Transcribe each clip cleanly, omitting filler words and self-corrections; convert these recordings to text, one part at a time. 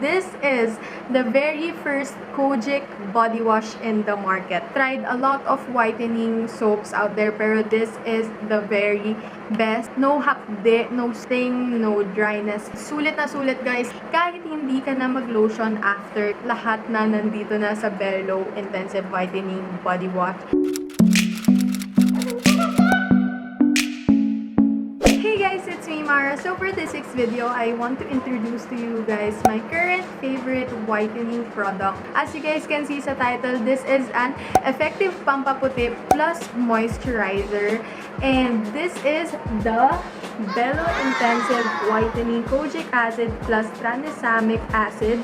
This is the very first Kojic body wash in the market. Tried a lot of whitening soaps out there, pero this is the very best. No hapde, no sting, no dryness. Sulit na sulit, guys. Kahit hindi ka na mag-lotion after, lahat na nandito na sa Bello Intensive Whitening Body Wash. Hey guys, it's me Mara. So for this week's video, I want to introduce to you guys my current favorite whitening product. As you guys can see sa title, this is an effective pampaputi plus moisturizer. And this is the Bello Intensive Whitening Kojic Acid plus Tranexamic Acid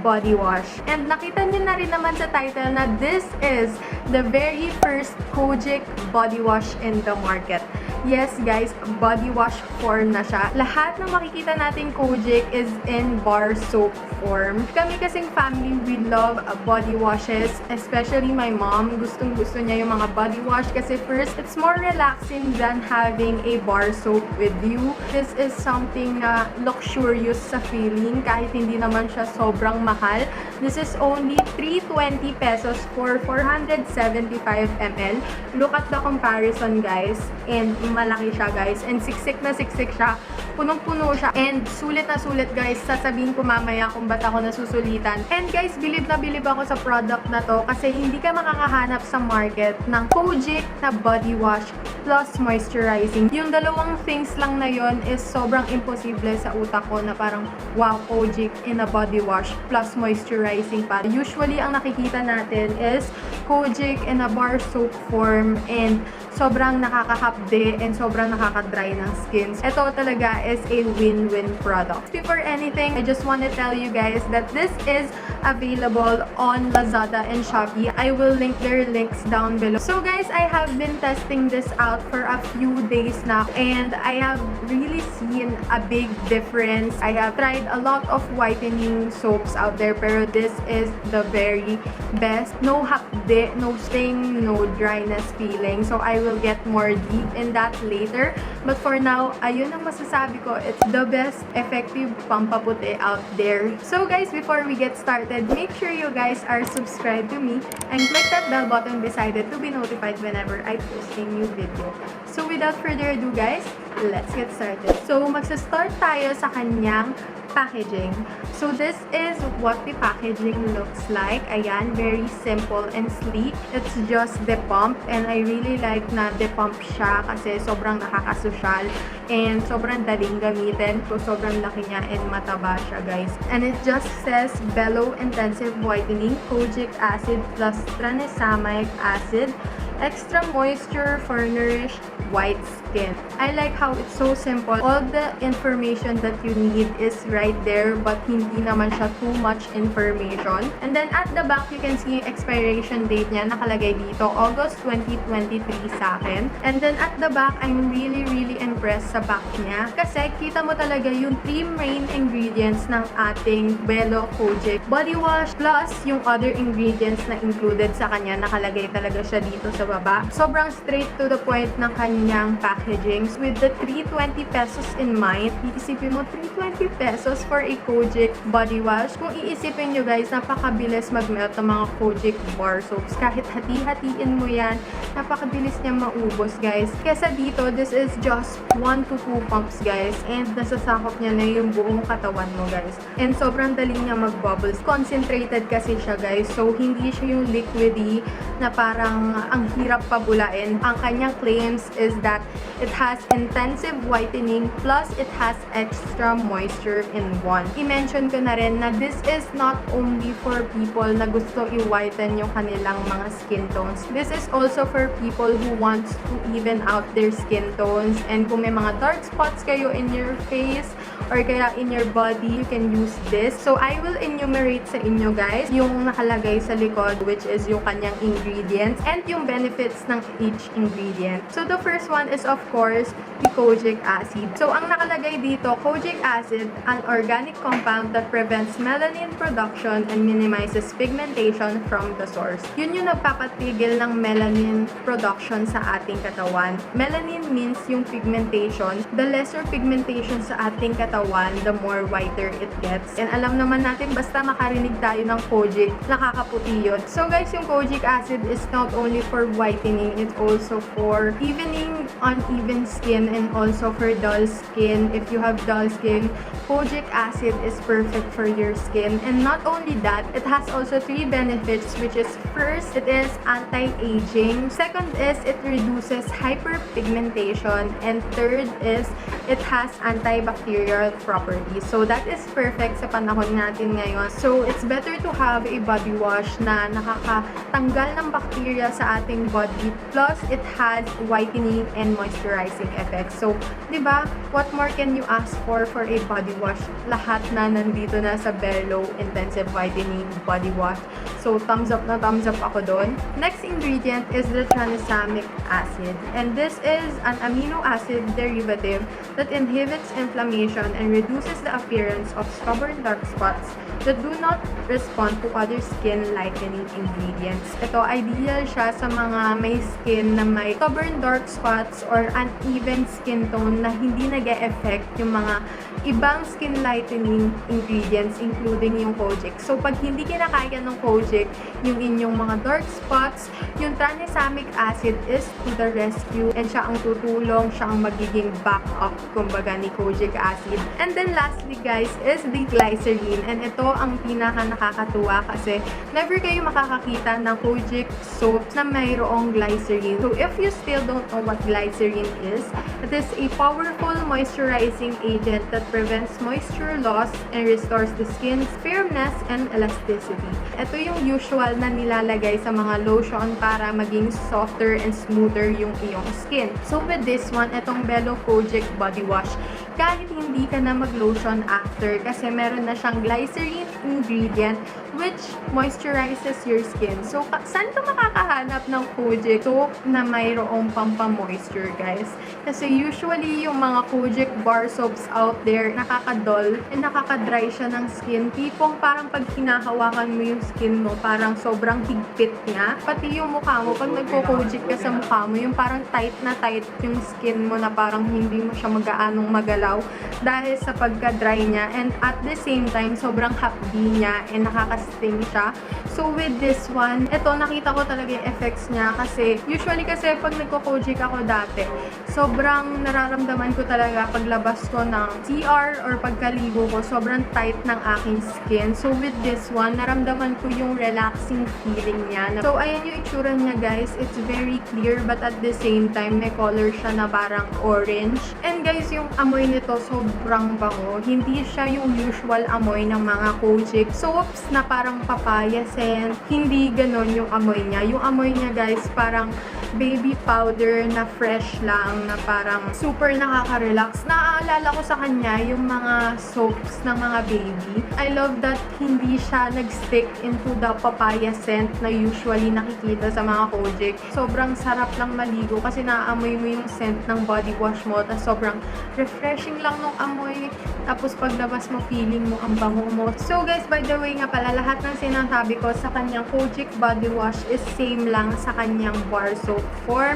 body wash. And nakita niyo na rin naman sa title na this is the very first Kojic body wash in the market. Yes guys, body wash form na siya. Lahat ng makikita nating Kojic is in bar soap form. Kami kasing family, we love body washes. Especially my mom, gustong-gusto niya yung mga body wash kasi first, it's more relaxing than having a bar soap with you. This is something na luxurious sa feeling kahit hindi naman siya sobrang mahal. This is only 320 pesos for 475 ml. Look at the comparison guys. And malaki siya guys. And siksik na siksik siya. Punong-puno siya. And sulit na sulit guys. Sasabihin ko mamaya kung ba't ako nasusulitan. And guys, bilib na bilib ako sa product na to kasi hindi ka makakahanap sa market ng Kojic na body wash plus moisturizing. Yung dalawang things lang na yon is sobrang imposible sa utak ko na parang wow, Kojic in a body wash plus moisturizing pa. Usually, ang nakikita natin is Kojic in a bar soap form and sobrang nakakahapde and sobrang nakaka-dry ng skins. Ito talaga is a win-win product. Before anything, I just want to tell you guys that this is available on Lazada and Shopee. I will link their links down below. So guys, I have been testing this out for a few days now and I have really seen a big difference. I have tried a lot of whitening soaps out there, pero this is the very best. No hapde, no sting, no dryness feeling. So I will get more deep in that later. But for now, ayun ang masasabi ko. It's the best effective pampaputi out there. So guys, before we get started, make sure you guys are subscribed to me and click that bell button beside it to be notified whenever I post a new video. So without further ado guys, let's get started. So magsa-start tayo sa kanyang packaging. So this is what the packaging looks like. Ayan, very simple and sleek. It's just the pump and I really like na the pump siya kasi sobrang nakakasosyal and sobrang daling gamitin. So sobrang laki niya and mataba siya guys. And it just says Bello Intensive Whitening Kojic Acid plus Tranexamic Acid. Extra moisture for nourished white skin. I like how it's so simple. All the information that you need is right there but hindi naman siya too much information. And then at the back, you can see expiration date niya. Nakalagay dito, August 2023 sa akin. And then at the back, I'm really impressed sa back niya. Kasi kita mo talaga yung 3 main ingredients ng ating Bello Kojic body wash plus yung other ingredients na included sa kanya. Nakalagay talaga siya dito sa baba. Sobrang straight to the point ng kanyang packaging. With the 320 pesos in mind, iisipin mo 320 pesos for a Kojic body wash. Kung iisipin nyo guys, napakabilis mag-melt ng mga Kojic bar soaps. Kahit hati-hatiin mo yan, napakabilis niya maubos guys. Kesa dito, this is just 1 to 2 pumps guys. And nasasakop niya na yung buong katawan mo guys. And sobrang dali niya mag-bubbles. Concentrated kasi siya guys. So, hindi siya yung liquidy na parang ang hirap pabulain. Ang kanyang claims is that it has intensive whitening plus it has extra moisture in one. I-mention ko na rin na this is not only for people na gusto i-whiten yung kanilang mga skin tones. This is also for people who wants to even out their skin tones. And kung may mga dark spots kayo in your face or kaya in your body, you can use this. So I will enumerate sa inyo guys yung nakalagay sa likod, which is yung kanyang ingredients and yung benefits ng each ingredient. So the first one is of course the Kojic acid. So ang nakalagay dito, Kojic acid, an organic compound that prevents melanin production and minimizes pigmentation from the source. Yun yung nagpapatigil ng melanin production sa ating katawan. Melanin means yung pigmentation. The lesser pigmentation sa ating katawan, katawan, the more whiter it gets. And alam naman natin, basta makarinig tayo ng kojic, nakakaputi yun. So guys, yung kojic acid is not only for whitening, it's also for evening uneven skin and also for dull skin. If you have dull skin, kojic acid is perfect for your skin. And not only that, it has also 3 benefits, which is first, it is anti-aging. Second is it reduces hyperpigmentation. And third is it has antibacterial properties. So that is perfect sa panahon natin ngayon. So it's better to have a body wash na nakakatanggal ng bacteria sa ating body. Plus, it has whitening and moisturizing effects. So, di ba, what more can you ask for a body wash? Lahat na nandito na sa Bello Intensive Whitening Body Wash. So, thumbs up na thumbs up ako doon. Next ingredient is the tranexamic acid. And this is an amino acid derivative that inhibits inflammation and reduces the appearance of stubborn dark spots that do not respond to other skin lightening ingredients. Ito, ideal siya sa mga may skin na may stubborn dark spots or uneven skin tone na hindi nag-e-effect yung mga ibang skin lightening ingredients, including yung kojic. So, pag hindi kinakaya ng kojic yung inyong mga dark spots, yung tranexamic acid is to the rescue and siya ang tutulong, siya ang magiging backup, kumbaga, ni kojic acid. And then lastly guys is the glycerin. And ito ang pinaka nakakatuwa kasi never kayo makakakita ng kojic soaps na mayroong glycerin. So if you still don't know what glycerin is, it is a powerful moisturizing agent that prevents moisture loss and restores the skin's firmness and elasticity. Ito yung usual na nilalagay sa mga lotion para maging softer and smoother yung iyong skin. So with this one, itong Bello Kojic Body Wash, kahit hindi ka na mag-lotion after kasi meron na siyang glycerin ingredient which moisturizes your skin. So, saan ka makakahanap ng kojic soap na mayroong pampa-moisture, guys? Kasi usually, yung mga kojic bar soaps out there, nakaka-dull and nakaka-dry siya ng skin. Tipong parang pag hinahawakan mo yung skin mo, parang sobrang higpit niya. Pati yung mukha mo, pag nagko-kojic ka sa mukha mo, yung parang tight na tight yung skin mo na parang hindi mo siya mag-aanong magalaw dahil sa pagka-dry niya. And at the same time, sobrang hapdi niya and nakaka-sting siya. So with this one, ito nakita ko talaga yung effects niya kasi usually kasi pag nagko-kojic ako dati, sobrang nararamdaman ko talaga paglabas ko ng CR or pagkaligo ko, sobrang tight ng aking skin. So with this one, naramdaman ko yung relaxing feeling niya. So ayan yung itsura niya guys. It's very clear but at the same time, may color siya na parang orange. And guys, yung amoy nito sobrang bango. Hindi siya yung usual amoy ng mga kojic soaps na parang papaya scent. Hindi ganon yung amoy niya. Yung amoy niya guys, parang baby powder na fresh lang, na parang super nakaka-relax. Naaalala ko sa kanya yung mga soaps ng mga baby. I love that hindi siya nag-stick into the papaya scent na usually nakikita sa mga kojic. Sobrang sarap lang maligo kasi naaamoy mo yung scent ng body wash mo. Tapos sobrang refreshing lang nung amoy. Tapos paglabas mo, feeling mo ang bango mo. So guys, by the way nga pala, lahat ng sinasabi ko sa kanyang kojic body wash is same lang sa kanyang bar soap form.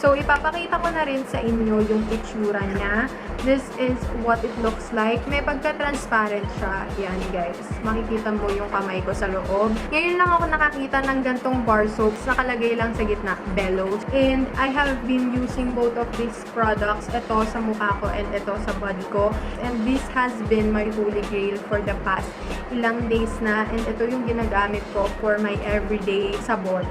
So, ipapakita ko na rin sa inyo yung itsura niya. This is what it looks like. May pagka-transparent siya. Yan, guys. Makikita mo yung kamay ko sa loob. Ngayon lang ako nakakita ng gantong bar soaps. Nakalagay lang sa gitna, Bello. And I have been using both of these products. Ito sa mukha ko and ito sa body ko. And this has been my holy grail for the past ilang days na. And ito yung ginagamit ko for my everyday sabon.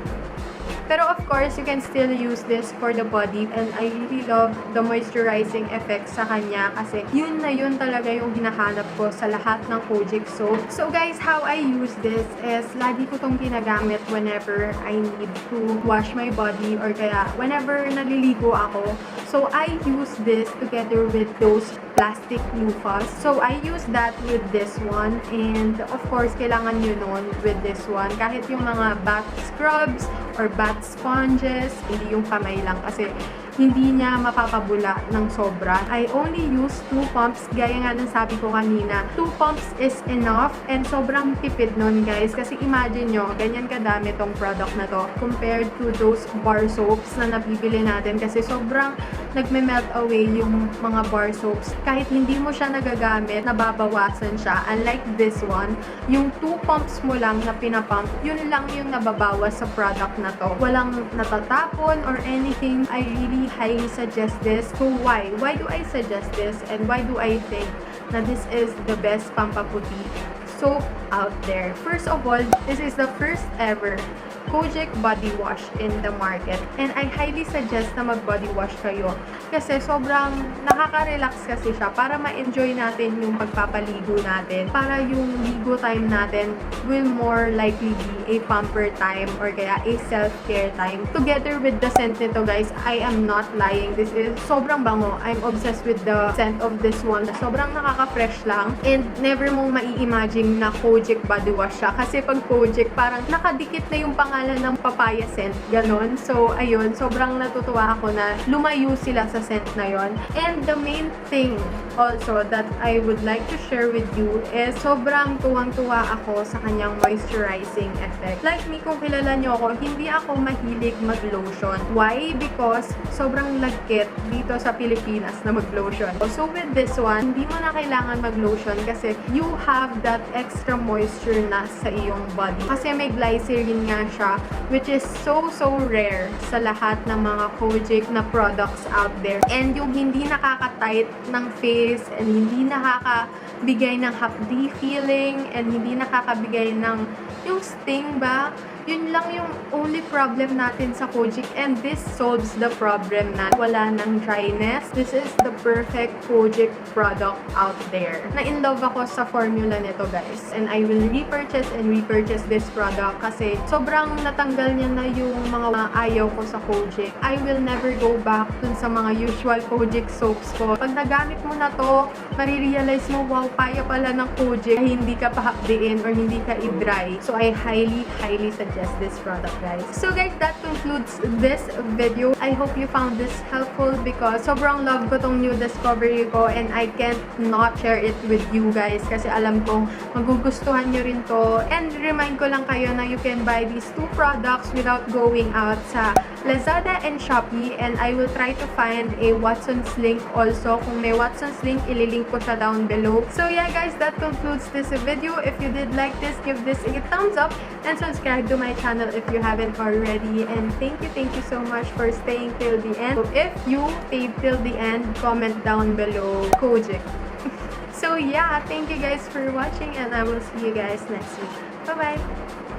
Pero of course, you can still use this for the body and I really love the moisturizing effects sa kanya kasi yun na yun talaga yung hinahanap ko sa lahat ng kojic soap. So guys, how I use this is lagi ko tong ginagamit whenever I need to wash my body or kaya whenever naliligo ako. So I use this together with those plastic loofahs. So I use that with this one and of course, kailangan nyo nun with this one. Kahit yung mga bath scrubs or bath sponges, hindi yung kamay lang kasi hindi niya mapapabula ng sobra. I only use 2 pumps, gaya nga ng sabi ko kanina. 2 pumps is enough and sobrang tipid nun guys. Kasi imagine nyo, ganyan kadami tong product na to compared to those bar soaps na nabibili natin kasi sobrang nagme-melt away yung mga bar soaps. Kahit hindi mo siya nagagamit, nababawasan siya. Unlike this one, yung 2 pumps mo lang na pinapump, yun lang yung nababawas sa product na to. Walang natatapon or anything. I really highly suggest this. So why? Why do I suggest this? And why do I think na this is the best pampaputi soap out there? First of all, this is the first ever Kojic body wash in the market. And I highly suggest na mag-body wash kayo. Kasi sobrang nakaka-relax kasi siya para ma-enjoy natin yung pagpapaligo natin. Para yung ligo time natin will more likely be a pamper time or kaya a self-care time. Together with the scent nito guys, I am not lying. This is sobrang bango. I'm obsessed with the scent of this one. Sobrang nakaka-fresh lang. And never mong mai-imagine na Kojic body wash siya. Kasi pag Kojic, parang nakadikit na yung pangalan ng papaya scent, ganon. So, ayun, sobrang natutuwa ako na lumayo sila sa scent na yon. And the main thing also that I would like to share with you is sobrang tuwang-tuwa ako sa kanyang moisturizing effect. Like me, kung kilala nyo ako, hindi ako mahilig mag-lotion. Why? Because sobrang lagkit dito sa Pilipinas na mag-lotion. So, with this one, hindi mo na kailangan mag-lotion kasi you have that extra moisture na sa iyong body. Kasi may glycerin nga siya, which is so rare sa lahat ng mga Kojic na products out there. And yung hindi nakaka-tight ng face and hindi nakakabigay ng hapdi feeling and hindi nakakabigay ng yung sting ba? Yun lang yung only problem natin sa Kojic, and this solves the problem na wala ng dryness. This is the perfect Kojic product out there. Na-in love ako sa formula nito guys, and I will repurchase this product kasi sobrang natanggal niya na yung mga ayaw ko sa Kojic. I will never go back dun sa mga usual Kojic soaps ko. Pag nagamit mo na to, marirealize mo, wow, kaya pala ng Kojic, hindi ka pahapdiin or hindi ka i-dry. So I highly suggest this product guys. So guys, that concludes this video. I hope you found this helpful because sobrang love ko tong new discovery ko and I can't not share it with you guys kasi alam kong magugustuhan nyo rin to. And remind ko lang kayo na you can buy these 2 products without going out sa Lazada and Shopee, and I will try to find a Watson's link also. Kung may Watson's link, ililink ko siya down below. So yeah guys, that concludes this video. If you did like this, give this a thumbs up and subscribe to my channel if you haven't already. And thank you so much for staying till the end. So if you stayed till the end, comment down below Kojic. So yeah, thank you guys for watching and I will see you guys next week. Bye bye!